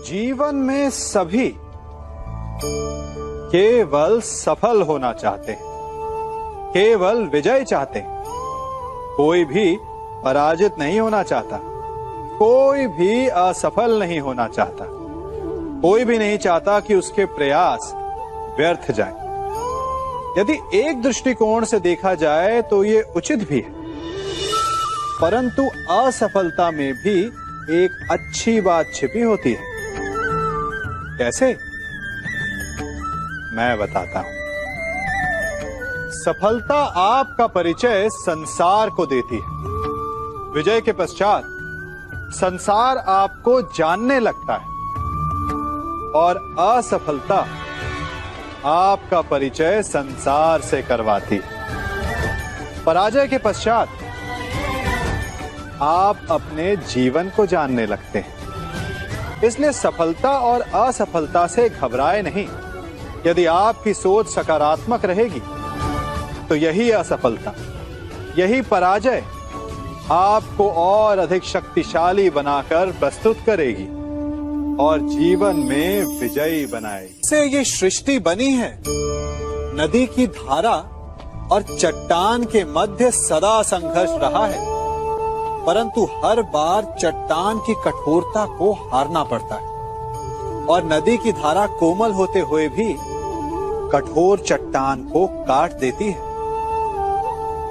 जीवन में सभी केवल सफल होना चाहते हैं, केवल विजय चाहते हैं। कोई भी पराजित नहीं होना चाहता, कोई भी असफल नहीं होना चाहता, कोई भी नहीं चाहता कि उसके प्रयास व्यर्थ जाएं। यदि एक दृष्टिकोण से देखा जाए तो ये उचित भी है, परंतु असफलता में भी एक अच्छी बात छिपी होती है। कैसे? मैं बताता हूं। सफलता आपका परिचय संसार को देती है। विजय के पश्चात संसार आपको जानने लगता है, और असफलता आपका परिचय संसार से करवाती है। पराजय के पश्चात आप अपने जीवन को जानने लगते हैं। इसलिए सफलता और असफलता से घबराए नहीं। यदि आपकी सोच सकारात्मक रहेगी तो यही असफलता, यही पराजय आपको और अधिक शक्तिशाली बनाकर प्रस्तुत करेगी और जीवन में विजयी बनाएगी। से ये सृष्टि बनी है। नदी की धारा और चट्टान के मध्य सदा संघर्ष रहा है, परंतु हर बार चट्टान की कठोरता को हारना पड़ता है, और नदी की धारा कोमल होते हुए भी कठोर चट्टान को काट देती है।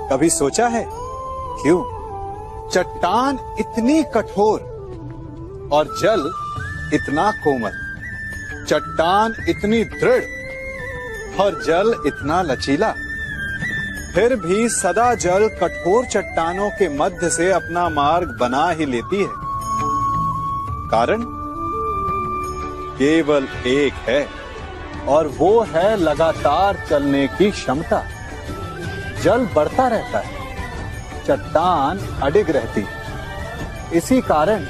कभी सोचा है क्यों चट्टान इतनी कठोर और जल इतना कोमल, चट्टान इतनी दृढ़ और जल इतना लचीला, फिर भी सदा जल कठोर चट्टानों के मध्य से अपना मार्ग बना ही लेती है? कारण केवल एक है, और वो है लगातार चलने की क्षमता। जल बढ़ता रहता है, चट्टान अडिग रहती है। इसी कारण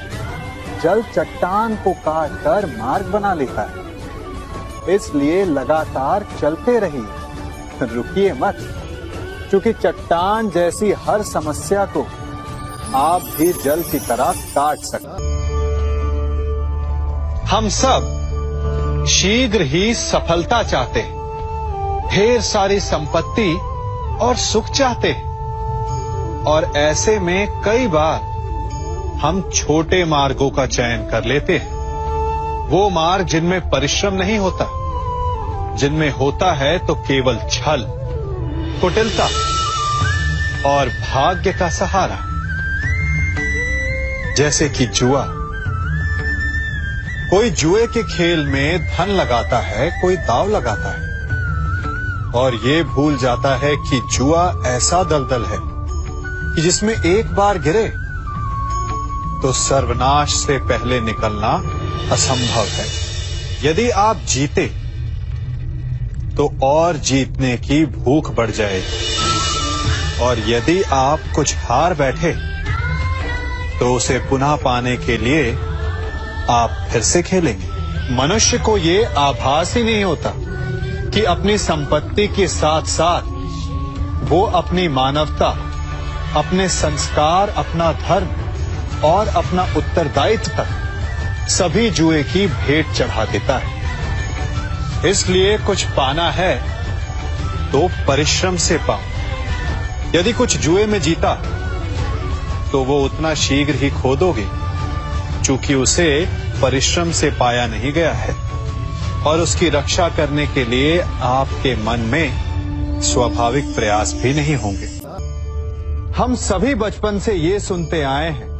जल चट्टान को काटकर मार्ग बना लेता है। इसलिए लगातार चलते रहिए, रुकिए मत, क्योंकि चट्टान जैसी हर समस्या को आप भी जल की तरह काट सकते। हम सब शीघ्र ही सफलता चाहते हैं, ढेर सारी संपत्ति और सुख चाहते हैं, और ऐसे में कई बार हम छोटे मार्गों का चयन कर लेते हैं। वो मार्ग जिनमें परिश्रम नहीं होता, जिनमें होता है तो केवल छल, कुटिलता और भाग्य का सहारा। जैसे कि जुआ। कोई जुए के खेल में धन लगाता है, कोई दांव लगाता है, और ये भूल जाता है कि जुआ ऐसा दलदल है कि जिसमें एक बार गिरे तो सर्वनाश से पहले निकलना असंभव है। यदि आप जीते तो और जीतने की भूख बढ़ जाएगी, और यदि आप कुछ हार बैठे तो उसे पुनः पाने के लिए आप फिर से खेलेंगे। मनुष्य को ये आभास ही नहीं होता कि अपनी संपत्ति के साथ साथ वो अपनी मानवता, अपने संस्कार, अपना धर्म और अपना उत्तरदायित्व तक सभी जुए की भेंट चढ़ा देता है। इसलिए कुछ पाना है तो परिश्रम से पाओ। यदि कुछ जुए में जीता तो वो उतना शीघ्र ही खो दोगे, चूंकि उसे परिश्रम से पाया नहीं गया है, और उसकी रक्षा करने के लिए आपके मन में स्वाभाविक प्रयास भी नहीं होंगे। हम सभी बचपन से ये सुनते आए हैं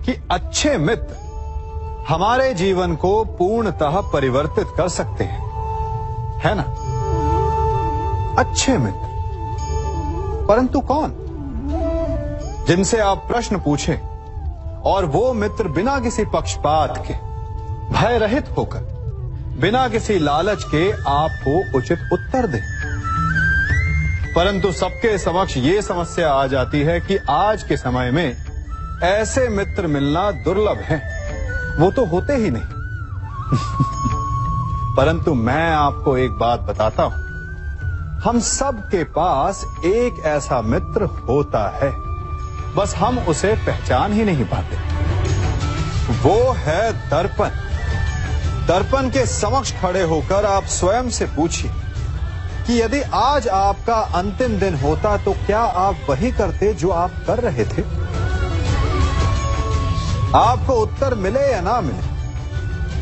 कि अच्छे मित्र हमारे जीवन को पूर्णतः परिवर्तित कर सकते हैं, है ना? अच्छे मित्र, परंतु कौन? जिनसे आप प्रश्न पूछें और वो मित्र बिना किसी पक्षपात के, भय रहित होकर, बिना किसी लालच के आपको उचित उत्तर दें। परंतु सबके समक्ष ये समस्या आ जाती है कि आज के समय में ऐसे मित्र मिलना दुर्लभ है, वो तो होते ही नहीं। परंतु मैं आपको एक बात बताता हूं, हम सब के पास एक ऐसा मित्र होता है, बस हम उसे पहचान ही नहीं पाते। वो है दर्पण। दर्पण के समक्ष खड़े होकर आप स्वयं से पूछिए कि यदि आज आपका अंतिम दिन होता तो क्या आप वही करते जो आप कर रहे थे? आपको उत्तर मिले या ना मिले,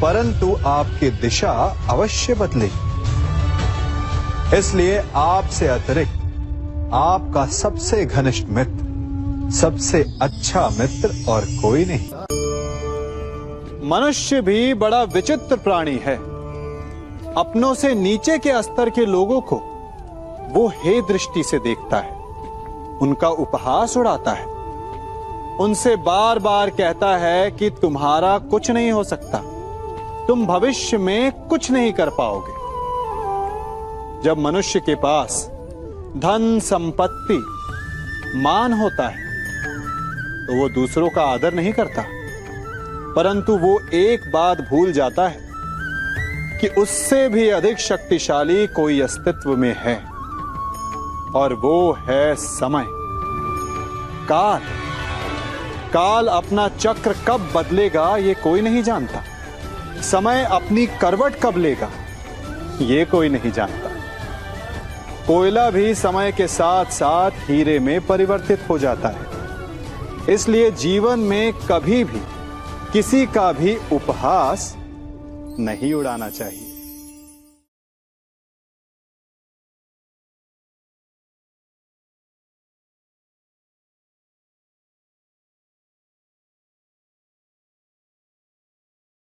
परंतु आपकी दिशा अवश्य बदलेगी। इसलिए आपसे अतिरिक्त आपका सबसे घनिष्ठ मित्र, सबसे अच्छा मित्र और कोई नहीं। मनुष्य भी बड़ा विचित्र प्राणी है। अपनों से नीचे के स्तर के लोगों को वो हे दृष्टि से देखता है, उनका उपहास उड़ाता है, उनसे बार बार कहता है कि तुम्हारा कुछ नहीं हो सकता, तुम भविष्य में कुछ नहीं कर पाओगे। जब मनुष्य के पास धन, संपत्ति, मान होता है तो वो दूसरों का आदर नहीं करता, परंतु वो एक बात भूल जाता है कि उससे भी अधिक शक्तिशाली कोई अस्तित्व में है, और वो है समय, काल। काल अपना चक्र कब बदलेगा ये कोई नहीं जानता। समय अपनी करवट कब लेगा ये कोई नहीं जानता। कोयला भी समय के साथ साथ हीरे में परिवर्तित हो जाता है। इसलिए जीवन में कभी भी किसी का भी उपहास नहीं उड़ाना चाहिए।